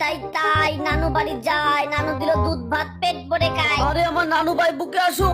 চাই তাই, নানু বাড়ি যায়, নানু দিল দুধ ভাত পেট ভরে খায়। আরে আমার নানু ভাই বুকে আসো।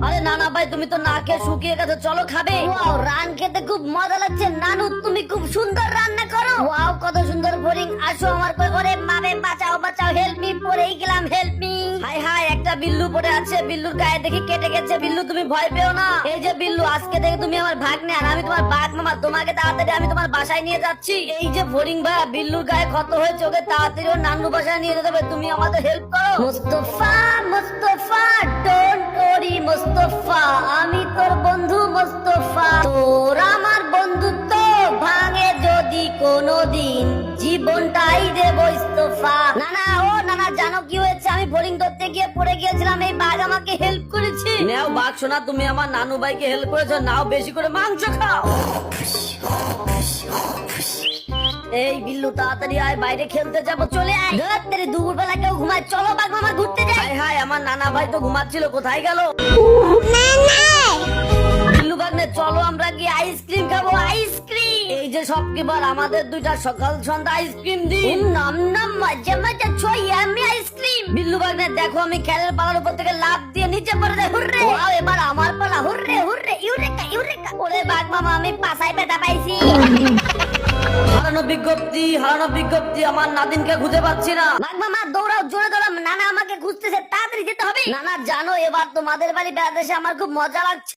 আরে নানা ভাই তুমি তো না খেয়ে শুকিয়ে গেছো, চলো খাবে। ওয়াও, রান খেতে খুব মজা লাগছে। নানু তুমি খুব সুন্দর রান্না করো। ওয়াও, কত সুন্দর বোরিং। আসো আমার কোলে করে, বাবে বাঁচাও বাঁচাও, হেল্প মি, পড়েই গেলাম, হেল্প মি। হাই হাই, একটা বিল্লু পড়ে আছে, বিল্লুর গায়ে দেখি কেটে গেছে। বিল্লু তুমি ভয় পেও না, এই যে বিল্লু, আজকে থেকে তুমি আমার ভাগ্নে আর আমি তোমার বাঘ মামা। তোমাকে তাড়াতাড়ি আমি তোমার বাসায় নিয়ে যাচ্ছি। এই যে বোরিং ভাই, বিল্লুর গায়ে ক্ষত হয়েছে, ওকে তাড়াতাড়ি ওর নানু বাসায় নিয়ে যেতে হবে। তুমি আমাদের হেল্প করো। মুস্তফা মুস্তফা, ডোন্ট ওরি মুস্তফা, আমি তোর বন্ধু মুস্তফা। তোর আমার বন্ধুত্ব ভাঙে যদি কোনোদিন, জীবনটাই দেব ইস্তফা। নানা, ও নানা, জানো কি হয়েছে? আমি বোরিং ধরতে গিয়ে পড়ে গিয়েছিলাম, এই বাঘ আমাকে হেল্প করেছে। নেও বাঘ শোনা, তুমি আমার নানু ভাইকে হেল্প করেছো, নাও বেশি করে মাংস খাও। এই বিল্লু, তাড়াতাড়ি আয়, বাইরে খেলতে যাবো, চলে আয়। ধরে দুপুর বেলা কেউ ঘুমায়, চলো বাঘ মামা ঘুরতে যাই। হাই হাই, আমার নানা ভাই তো ঘুমাচ্ছিল, কোথায় গেল? বিল্লু ভাগ্নে চলো আমরা গিয়ে আইসক্রিম খাবো, আইসক্রিম। এই যে শপকিপার, আমাদের দুইটা সকাল সন্ধ্যা আইসক্রিম দিন। নাম নাম, মজা মজা, ছয় আমি আইসক্রিম। বিল্লু ভাগ্নে দেখো, আমি খেলের পালার উপর থেকে লাফ দিয়ে নিচে পড়ে যাই। হুররে! ওয়াও, এবার আমার পালা, হুররে হুররে, ইউরেকা ইউরেকা। ওরে বাঘ মামা, আমি পাছায় ব্যথা পাইছি। হারানো বিজ্ঞপ্তি, হারানো বিজ্ঞপ্তি, আমার নাদিনকে খুঁজে পাচ্ছি না। বাঘ মামা দৌড়াও, জোরে দৌড়াও, নানা আমাকে খুঁজতেছে, তাড়াতাড়ি যেতে হবে। নানা জানো, এবার তোমাদের বাড়ি বেড়াতে এসে আমার খুব মজা লাগছে।